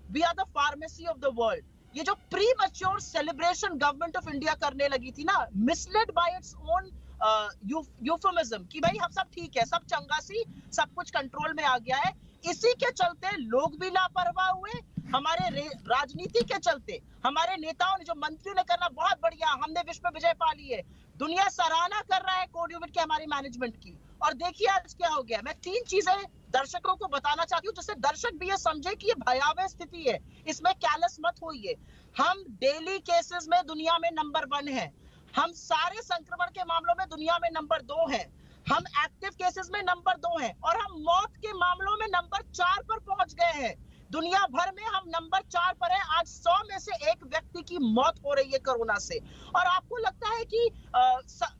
we are the pharmacy of the world। ये जो premature celebration government of India करने लगी थी ना, misled by its own euphemism कि भाई हम सब ठीक है, सब चंगासी, सब कुछ कंट्रोल में आ गया है। इसी के चलते लोग भी लापरवाह हुए, हमारे राजनीति के चलते हमारे नेताओं ने, जो मंत्रियों ने करना बहुत बढ़िया, हमने विश्व विजय पा ली है, दुनिया सराहना कर रहा है कोविड के हमारी मैनेजमेंट की। और देखिए आज क्या हो गया। मैं 3 चीजें दर्शकों को बताना चाहती हूँ जिससे दर्शक भी ये समझे कि ये भयावह स्थिति है, इसमें कैलस मत होइए। हम डेली केसेस में दुनिया में नंबर 1 है, हम सारे संक्रमण के मामलों में दुनिया में नंबर 2 है, हम एक्टिव केसेस में नंबर 2 हैं, और हम मौत के मामलों में नंबर 4 पर पहुंच गए हैं। दुनिया भर में हम नंबर 4 पर है। आज 100 में से 1 व्यक्ति की मौत हो रही है कोरोना से। और आपको लगता है कि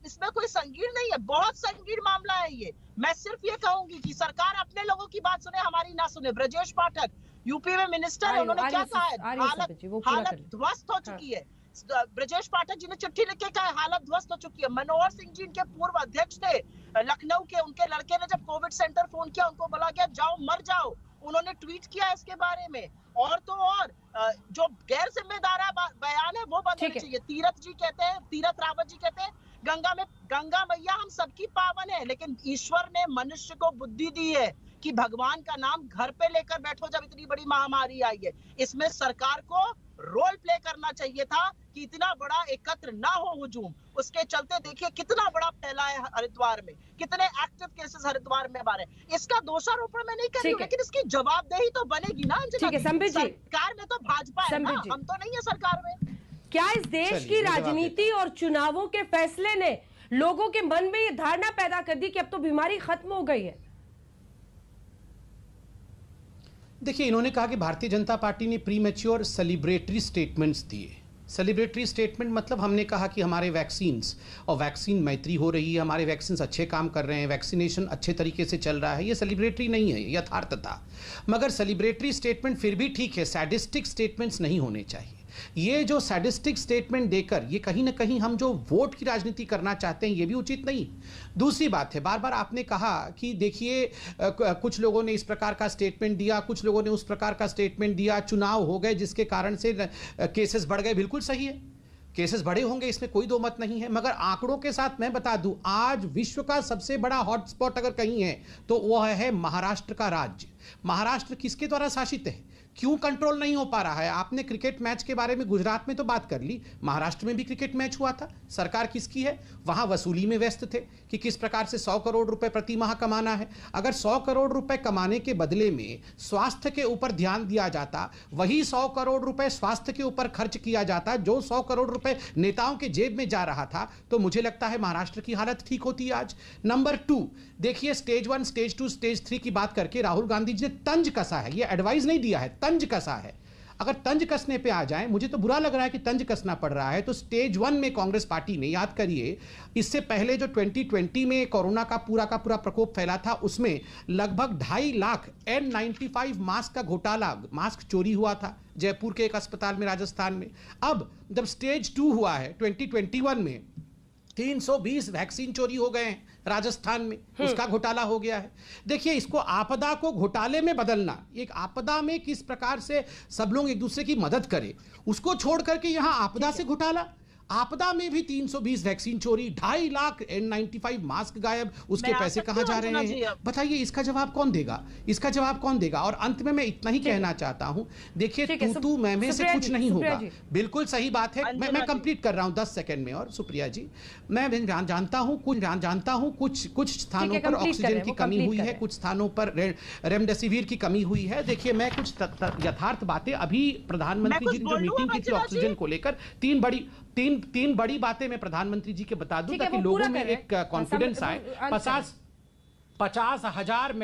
इसमें कोई संगीन नहीं है? बहुत संगीन मामला है ये। मैं सिर्फ ये कहूंगी कि सरकार अपने लोगों की बात सुने, हमारी ना सुने। ब्रजेश पाठक यूपी में मिनिस्टर है, उन्होंने क्या कहा है? हालत ध्वस्त हो चुकी है। ब्रजेश पाठक जी ने चिट्ठी लिख के कहा हालत ध्वस्त हो चुकी है। मनोहर सिंह जी इनके पूर्व अध्यक्ष थे लखनऊ के, उनके लड़के ने जब कोविड सेंटर फोन किया, उनको बोला गया जाओ मर जाओ, उन्होंने ट्वीट किया इसके बारे में। और तो और जो गैर जिम्मेदार बयान है वो बंद होने चाहिए। तीरथ रावत जी कहते हैं गंगा मैया हम सबकी पावन है, लेकिन ईश्वर ने मनुष्य को बुद्धि दी है कि भगवान का नाम घर पे लेकर बैठो जब इतनी बड़ी महामारी आई है। इसमें सरकार को रोल प्ले करना चाहिए था कि इतना बड़ा एकत्र ना हो हुजूम। उसके चलते देखिए कितना बड़ा फैला है हरिद्वार में, कितने एक्टिव केसेस हरिद्वार में बारे। इसका दोषारोपण मैं नहीं कर रही हूँ, लेकिन इसकी जवाबदेही तो बनेगी ना। सरकार में तो भाजपा है ना, हम तो नहीं है सरकार में। क्या इस देश की राजनीति और चुनावों के फैसले ने लोगों के मन में ये धारणा पैदा कर दी कि अब तो बीमारी खत्म हो गई है? देखिए, इन्होंने कहा कि भारतीय जनता पार्टी ने प्रीमेच्योर सेलिब्रेटरी स्टेटमेंट्स दिए। सेलिब्रेटरी स्टेटमेंट मतलब हमने कहा कि हमारे वैक्सीन्स और वैक्सीन मैत्री हो रही है, हमारे वैक्सीन्स अच्छे काम कर रहे हैं, वैक्सीनेशन अच्छे तरीके से चल रहा है। ये सेलिब्रेटरी नहीं है, यथार्थ था। मगर सेलिब्रेटरी स्टेटमेंट फिर भी ठीक है, सैडिस्टिक स्टेटमेंट्स नहीं होने चाहिए। ये जो सैडिस्टिक स्टेटमेंट देकर ये कहीं ना कहीं हम जो वोट की राजनीति करना चाहते हैं ये भी उचित नहीं। दूसरी बात है, बार बार आपने कहा कि देखिए कुछ लोगों ने इस प्रकार का स्टेटमेंट दिया, कुछ लोगों ने उस प्रकार का स्टेटमेंट दिया, चुनाव हो गए जिसके कारण से केसेस बढ़ गए। बिल्कुल सही है, केसेस बड़े होंगे, इसमें कोई दो मत नहीं है। मगर आंकड़ों के साथ मैं बता दूं, आज विश्व का सबसे बड़ा हॉटस्पॉट अगर कहीं है तो वह है महाराष्ट्र का राज्य। महाराष्ट्र किसके द्वारा शासित है? क्यों कंट्रोल नहीं हो पा रहा है? आपने क्रिकेट मैच के बारे में गुजरात में तो बात कर ली, महाराष्ट्र में भी क्रिकेट मैच हुआ था। सरकार किसकी है? वहां वसूली में व्यस्त थे कि किस प्रकार से 100 करोड़ रुपए प्रति माह कमाना है। अगर 100 करोड़ रुपए कमाने के बदले में स्वास्थ्य के ऊपर ध्यान दिया जाता, वही 100 करोड़ रुपए स्वास्थ्य के ऊपर खर्च किया जाता जो 100 करोड़ रुपए नेताओं के जेब में जा रहा था, तो मुझे लगता है महाराष्ट्र की हालत ठीक होती आज। नंबर 2, देखिए स्टेज 1, स्टेज 2, स्टेज 3 की बात करके राहुल गांधी जी ने तंज कसा है। ये एडवाइस नहीं दिया है, तंज कसा है। अगर तंज कसने पे आ जाए, मुझे तो बुरा लग रहा है कि तंज कसना पड़ रहा है, तो स्टेज 1 में कांग्रेस पार्टी ने, याद करिए इससे पहले जो 2020 में कोरोना का पूरा प्रकोप फैला था, उसमें लगभग 2.5 लाख N95 मास्क का घोटाला, मास्क चोरी हुआ था जयपुर के एक अस्पताल में राजस्थान में। अब जब स्टेज 2 हुआ है 2021 में, 320 वैक्सीन चोरी हो गए हैं राजस्थान में, उसका घोटाला हो गया है। देखिए, इसको आपदा को घोटाले में बदलना, एक आपदा में किस प्रकार से सब लोग एक दूसरे की मदद करें, उसको छोड़ करके यहां आपदा से घोटाला। आपदा में भी 320 वैक्सीन चोरी, 2.5 लाख N95 मास्क गायब, उसके पैसे कहां जा रहे हैं? बताइए, इसका जवाब कौन देगा? इसका जवाब कौन देगा? और अंत में मैं इतना ही कहना चाहता हूं, देखिए तू मैं से कुछ नहीं होगा। बिल्कुल सही बात है, मैं कंप्लीट कर रहा हूं 10 सेकंड में। और सुप्रिया जी, मैं जानता हूं कुछ स्थानों पर ऑक्सीजन की कमी हुई है, कुछ स्थानों पर रेमडेसिविर की कमी हुई है। देखिए, मैं कुछ यथार्थ बातें, अभी प्रधानमंत्री जी ने जो मीटिंग की थी ऑक्सीजन को लेकर, तीन बड़ी बातें मैं प्रधानमंत्री जी के बता दूं ताकि लोगों में एक कॉन्फिडेंस आए। 50,000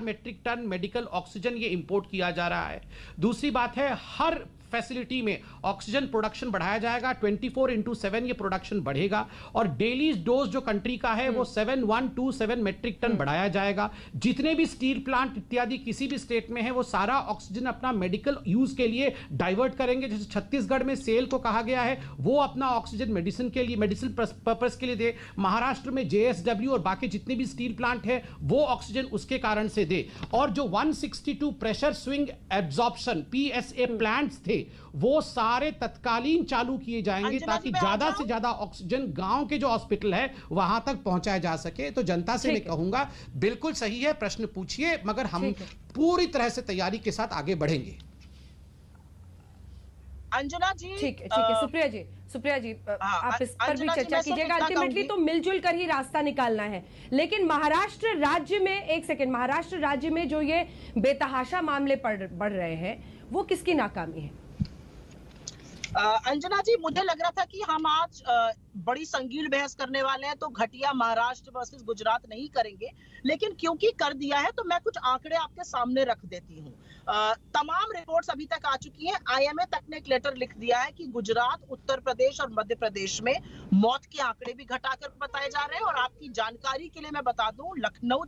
मेट्रिक टन मेडिकल ऑक्सीजन ये इंपोर्ट किया जा रहा है। दूसरी बात है, हर फैसिलिटी में ऑक्सीजन प्रोडक्शन बढ़ाया जाएगा, 24/7 ये प्रोडक्शन बढ़ेगा। और डेली डोज जो कंट्री का है वो 7127 मेट्रिक टन बढ़ाया जाएगा। जितने भी स्टील प्लांट इत्यादि किसी भी स्टेट में है, वो सारा ऑक्सीजन अपना मेडिकल यूज के लिए डाइवर्ट करेंगे। जैसे छत्तीसगढ़ में सेल को कहा गया है वो अपना ऑक्सीजन मेडिसिन पर्पस के लिए दे, महाराष्ट्र में JSW और बाकी जितने भी स्टील प्लांट है वो ऑक्सीजन उसके कारण से दे। और जो 162 pressure swing absorption PSA plants थे, वो सारे तत्कालीन चालू किए जाएंगे ताकि ज्यादा से ज्यादा ऑक्सीजन गांव के जो हॉस्पिटल है वहां तक पहुंचाया जा सके। तो जनता से मैं कहूंगा बिल्कुल सही है, प्रश्न पूछिए, मगर हम पूरी तरह से तैयारी के साथ आगे बढ़ेंगे। अंजना जी ठीक है सुप्रिया जी आप इस पर भी चर्चा कीजिएगा। अल्टीमेटली तो मिलजुल कर ही रास्ता निकालना है। लेकिन महाराष्ट्र राज्य में जो ये बेतहाशा मामले बढ़ रहे हैं वो किसकी नाकामी है? अंजना जी, मुझे लग रहा था कि हम आज बड़ी संगीन बहस करने वाले हैं तो घटिया महाराष्ट्र वर्सेस गुजरात नहीं करेंगे, लेकिन क्योंकि कर दिया है तो मैं कुछ आंकड़े आपके सामने रख देती हूँ। तमाम रिपोर्ट्स अभी तक आ चुकी हैं। आईएमए तक ने एक लेटर लिख दिया है कि गुजरात, उत्तर प्रदेश और मध्य प्रदेश में मौत के आंकड़े भी घटाकर बताए जा रहे हैं। और आपकी जानकारी के लिए मैं बता दूं, लखनऊ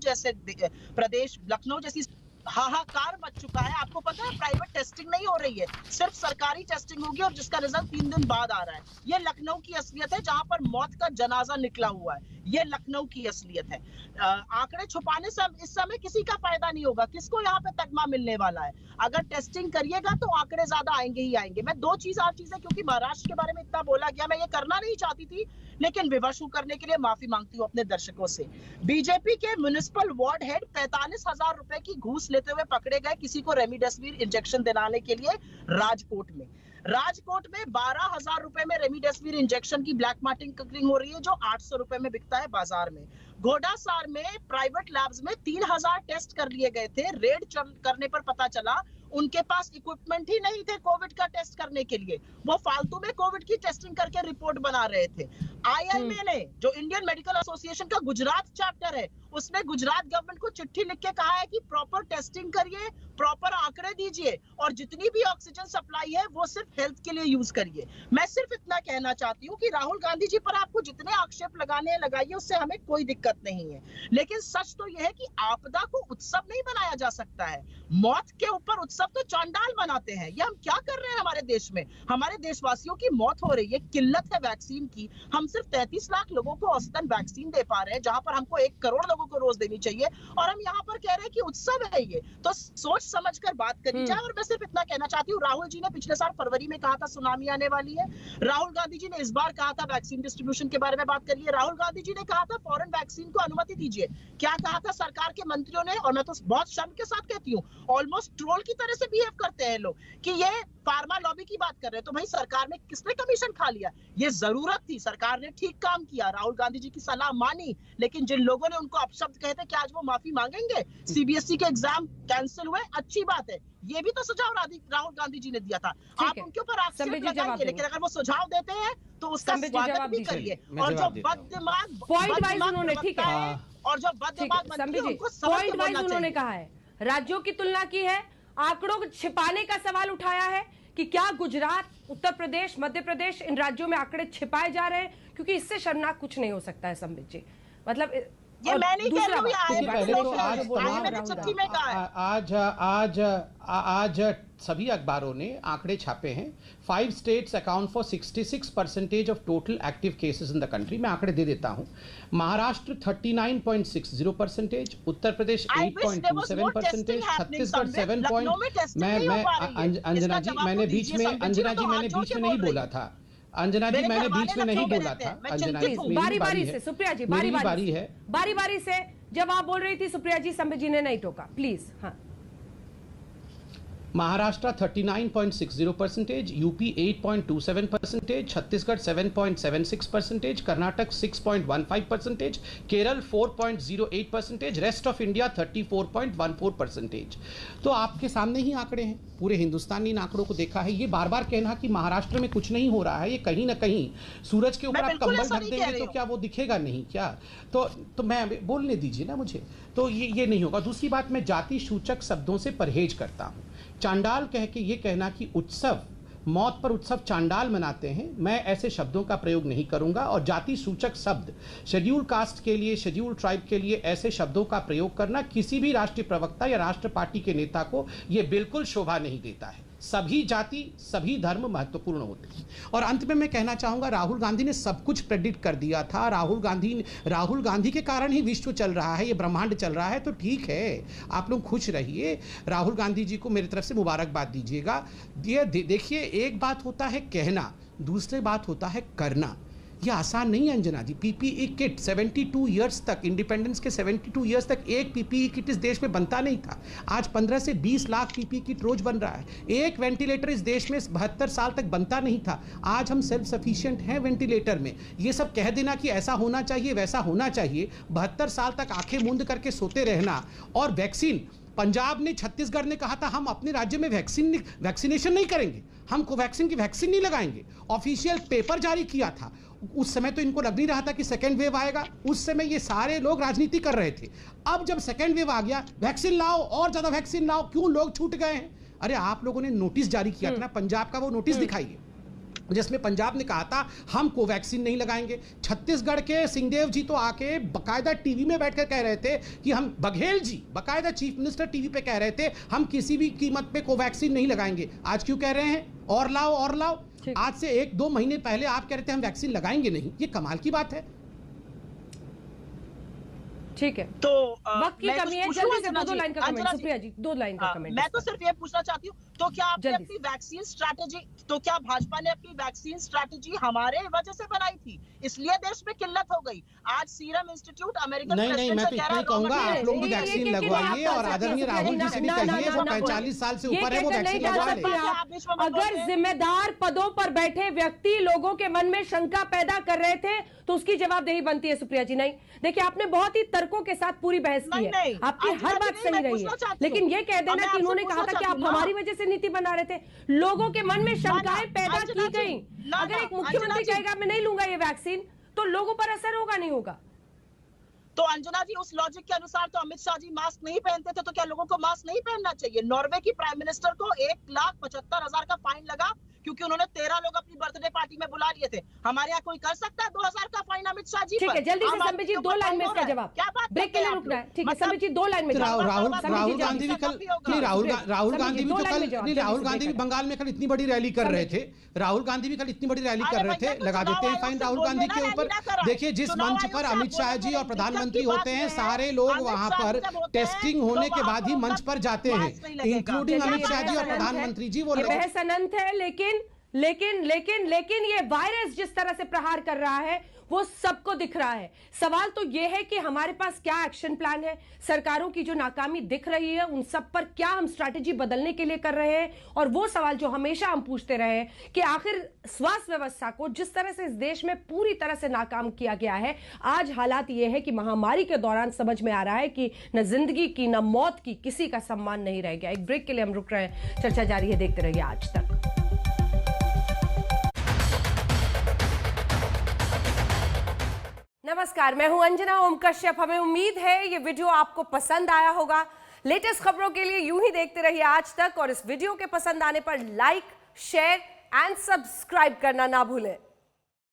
जैसी हाहाकार मच चुका है। आपको पता है प्राइवेट टेस्टिंग नहीं हो रही है, सिर्फ सरकारी टेस्टिंग होगी और जिसका रिजल्ट 3 दिन बाद आ रहा है। ये लखनऊ की असलियत है, जहां पर मौत का जनाजा निकला हुआ है। ये लखनऊ की असलियत है। आंकड़े छुपाने से इस समय किसी का फायदा नहीं होगा। किसको यहाँ पे तगमा मिलने वाला है? अगर टेस्टिंग करिएगा तो आंकड़े ज्यादा आएंगे ही आएंगे। मैं और चीजें, क्योंकि महाराष्ट्र के बारे में इतना बोला गया, मैं ये करना नहीं चाहती थी, लेकिन विवश करने के लिए माफी मांगती हूँ अपने दर्शकों से। बीजेपी के म्युनिसिपल वार्ड हेड 45,000 रुपए की घूस लेते हुए पकड़े गए किसी को रेमडेसिविर इंजेक्शन दिलाने के लिए राजकोट में 12,000 रुपए में रेमडेसिविर इंजेक्शन की ब्लैक मार्केटिंग हो रही है, जो 800 रुपए में बिकता है बाजार में। घोड़ासार में प्राइवेट लैब्स में 3,000 टेस्ट कर लिए गए थे। रेड करने पर पता चला उनके पास इक्विपमेंट ही नहीं थे कोविड का टेस्ट करने के लिए। वो फालतू में कोविड की टेस्टिंग करके रिपोर्ट बना रहे थे। आईएमए ने, जो इंडियन मेडिकल एसोसिएशन का गुजरात चैप्टर है, उसने गुजरात गवर्नमेंट को चिट्ठी लिख के कहा है कि प्रॉपर टेस्टिंग करिए, प्रॉपर आंकड़े दीजिए और जितनी भी ऑक्सीजन सप्लाई है वो सिर्फ हेल्थ के लिए यूज करिए। मैं सिर्फ इतना कहना चाहती हूँ कि राहुल गांधी जी पर आपको जितने आक्षेप लगाइए, उससे हमें कोई दिक्कत नहीं है, लेकिन सच तो यह है कि आपदा को उत्सव नहीं बनाया जा सकता है। मौत के ऊपर उत्सव तो चांडाल बनाते हैं। ये हम क्या कर रहे हैं हमारे देश में? हमारे देशवासियों की मौत हो रही है, किल्लत है वैक्सीन की। हम सिर्फ 33 लाख लोगों को औसतन वैक्सीन दे पा रहे हैं, जहां पर हमको 1 करोड़ लोगों को रोज देनी चाहिए, और हम यहाँ पर कह रहे हैं कि उत्सव है ये। तो सोच समझ कर बात करी जाए। और मैं सिर्फ इतना कहना चाहती हूँ, राहुल जी ने पिछले साल फरवरी में कहा था सुनामी आने वाली है। राहुल गांधी जी ने इस बार कहा था वैक्सीन डिस्ट्रीब्यूशन के बारे में बात करिए। राहुल गांधी जी ने कहा था फॉरेन वैक्सीन को अनुमति दीजिए। क्या कहा था सरकार के मंत्रियों ने? और मैं तो बहुत शर्म के साथ कहती हूँ, ऑलमोस्ट ट्रोल की तरह से बिहेव करते हैं लोग कि ये फार्मा लॉबी की बात कर रहे हैं। तो भाई सरकार ने किसने कमीशन खा लिया? ये जरूरत थी, सरकार ने ठीक काम किया, राहुल गांधी जी की सलाह मानी। लेकिन जिन लोगों ने उनको अपशब्द कहे थे कि आज वो माफी मांगेंगे, सीबीएसई के एग्जाम कैंसिल हुए, अच्छी बात है, ये भी तो सुझाव राहुल गांधी जी ने दिया था। आप उनके ऊपर आक्षेप लगाइए, लेकिन अगर वो सुझाव देते हैं तो उसका स्वागत भी करिए। और जो बददिमाग और जो बददिमाग मंत्री हैं, उनको समझ के बोलना चाहिए। उन्होंने कहा है, राज्यों की तुलना की है, आंकड़ों को छिपाने का सवाल उठाया है कि क्या गुजरात, उत्तर प्रदेश, मध्य प्रदेश, इन राज्यों में आंकड़े छिपाए जा रहे हैं, क्योंकि इससे शर्मनाक कुछ नहीं हो सकता है संबित जी। मतलब ये मैं नहीं कह रही हूँ, आज सभी अखबारों ने आंकड़े छापे हैं। 5 states account for 66% of total active cases in the country. मैं आंकड़े दे देता हूं। महाराष्ट्र 39.60%, उत्तर प्रदेश 8.27%, छत्तीसगढ़ 7. अंजना जी मैंने बीच में नहीं बोला था। अंजना जी मैंने बीच में नहीं बोला था। अंजना जी बारी बारी से, सुप्रिया जी बारी बारी से जब आप बोल रही थी सुप्रिया जी, संबित जी ने नहीं टोका, प्लीज। हाँ, Maharashtra 39.60%, UP 8.27%, Chhattisgarh 7.76%, Karnataka 6.15%, Kerala 4.08%, rest of India 34.14%। तो आपके सामने ही आंकड़े हैं, पूरे हिंदुस्तान ने इन आंकड़ों को देखा है। ये बार बार कहना कि महाराष्ट्र में कुछ नहीं हो रहा है, ये कहीं ना कहीं सूरज के ऊपर आप कंबल ढक देंगे तो क्या वो दिखेगा नहीं क्या? तो मैं बोलने दीजिए ना मुझे। तो ये नहीं होगा। दूसरी बात, मैं जाति सूचक शब्दों से परहेज करता हूं। चांडाल कह के ये कहना कि उत्सव, मौत पर उत्सव चांडाल मनाते हैं, मैं ऐसे शब्दों का प्रयोग नहीं करूंगा। और जाति सूचक शब्द शेड्यूल कास्ट के लिए, शेड्यूल ट्राइब के लिए ऐसे शब्दों का प्रयोग करना किसी भी राष्ट्रीय प्रवक्ता या राष्ट्र पार्टी के नेता को ये बिल्कुल शोभा नहीं देता है। सभी जाति सभी धर्म महत्वपूर्ण होते हैं। और अंत में मैं कहना चाहूँगा, राहुल गांधी ने सब कुछ प्रेडिक्ट कर दिया था। राहुल गांधी के कारण ही विश्व चल रहा है, ये ब्रह्मांड चल रहा है। तो ठीक है, आप लोग खुश रहिए, राहुल गांधी जी को मेरी तरफ से मुबारकबाद दीजिएगा। ये देखिए, एक बात होता है कहना, दूसरी बात होता है करना। ये आसान नहीं है अंजना जी। पीपीई किट 72 ईयर्स तक, इंडिपेंडेंस के 72 ईयर्स तक एक पीपीई किट इस देश में बनता नहीं था। आज 15 से 20 लाख पीपीई किट रोज बन रहा है। एक वेंटिलेटर इस देश में 72 साल तक बनता नहीं था। आज हम सेल्फ सफिशिएंट हैं वेंटिलेटर में। ये सब कह देना कि ऐसा होना चाहिए वैसा होना चाहिए, 72 साल तक आंखें मूंद करके सोते रहना। और वैक्सीन, पंजाब ने, छत्तीसगढ़ ने कहा था हम अपने राज्य में वैक्सीनेशन नहीं करेंगे, हम कोवैक्सीन की वैक्सीन नहीं लगाएंगे। ऑफिशियल पेपर जारी किया था। उस समय तो इनको लग नहीं रहा था कि सेकेंड वेव आएगा। उस समय ये सारे लोग राजनीति कर रहे थे। अब जब सेकेंड वेव आ गया, वैक्सीन लाओ और ज्यादा वैक्सीन लाओ, क्यों लोग छूट गए हैं? अरे आप लोगों ने नोटिस जारी किया था ना पंजाब का, वो नोटिस दिखाइए जिसमें पंजाब ने कहा था हम कोवैक्सीन नहीं लगाएंगे। छत्तीसगढ़ के सिंहदेव जी तो आके बकायदा टीवी में बैठकर कह रहे थे कि हम, बघेल जी बकायदा चीफ मिनिस्टर टीवी पे कह रहे थे हम किसी भी कीमत पे कोवैक्सीन नहीं लगाएंगे। आज क्यों कह रहे हैं और लाओ और लाओ? आज से 1-2 महीने पहले आप कह रहे थे हम वैक्सीन लगाएंगे नहीं। ये कमाल की बात है। ठीक है, तो वक्त की कमी है, जल्दी से 2 लाइन का कमेंट। सुप्रिया जी 2 लाइन का कमेंट। मैं तो सिर्फ ये पूछना चाहती हूँ, तो क्या आपने अपनी वैक्सीन स्ट्रैटेजी, तो क्या भाजपा ने अपनी वैक्सीन स्ट्रैटेजी हमारे वजह से बनाई थी, इसलिए देश में किल्लत हो गई? आज सीरम इंस्टीट्यूट अमेरिकन नहीं, मैं तो इतना ही कहूंगा, आप लोग भी वैक्सीन लगवाइए और आदरणीय राहुल जी से भी कहिए, वो 45 साल से ऊपर है, वो वैक्सीन लगवा ले। अगर जिम्मेदार पदों पर बैठे व्यक्ति लोगों के मन में शंका पैदा कर रहे थे तो उसकी जवाबदेही बनती है सुप्रिया जी। नहीं, देखिए आपने बहुत ही तर्कों के साथ पूरी बहस की है, आपकी हर बात सही रही है, लेकिन ये कह देना कि इन्होंने कहा था कि आप हमारी वजह से नीति बना रहे थे, लोगों के मन में शंकाएं पैदा की गई। अगर एक मुख्यमंत्री कहेगा मैं नहीं लूंगा ये वैक्सीन, तो लोगों पर असर होगा नहीं होगा? तो अंजना जी, उस लॉजिक के अनुसार तो अमित शाह जी मास्क नहीं पहनते थे, तो क्या लोगों को मास्क नहीं पहनना चाहिए? नॉर्वे की प्राइम मिनिस्टर को 1,75,000 का फाइन लगा क्योंकि उन्होंने 13 लोग अपनी बर्थडे पार्टी में बुला लिए थे। हमारे यहाँ कोई कर सकता है 2,000 का फाइन अमित शाह जी पर? ठीक है, जल्दी से संबित जी 2 लाइन में इसका जवाब। क्या बात, ब्रेक के लिए रुकना है। ठीक है संबित जी 2 लाइन में। राहुल गांधी भी कल, राहुल गांधी भी बंगाल में कल इतनी बड़ी रैली कर रहे थे। राहुल गांधी भी कल इतनी बड़ी रैली कर रहे थे, लगा देते हैं फाइन राहुल गांधी के ऊपर। देखिए, जिस मंच पर अमित शाह जी और प्रधानमंत्री होते हैं, सारे लोग वहां पर टेस्टिंग होने के बाद ही मंच पर जाते हैं, इंक्लूडिंग अमित शाह जी और प्रधानमंत्री जी। वो बहस अनंत है, लेकिन ये वायरस जिस तरह से प्रहार कर रहा है वो सबको दिख रहा है। सवाल तो ये है कि हमारे पास क्या एक्शन प्लान है? सरकारों की जो नाकामी दिख रही है उन सब पर क्या हम स्ट्रैटेजी बदलने के लिए कर रहे हैं? और वो सवाल जो हमेशा हम पूछते रहे हैं कि आखिर स्वास्थ्य व्यवस्था को जिस तरह से इस देश में पूरी तरह से नाकाम किया गया है, आज हालात ये है कि महामारी के दौरान समझ में आ रहा है कि न जिंदगी की न मौत की किसी का सम्मान नहीं रह गया। एक ब्रेक के लिए हम रुक रहे हैं, चर्चा जारी है, देखते रहिए आज तक। नमस्कार, मैं हूं अंजना ओम कश्यप। हमें उम्मीद है ये वीडियो आपको पसंद आया होगा। लेटेस्ट खबरों के लिए यूं ही देखते रहिए आज तक, और इस वीडियो के पसंद आने पर लाइक, शेयर एंड सब्सक्राइब करना ना भूलें।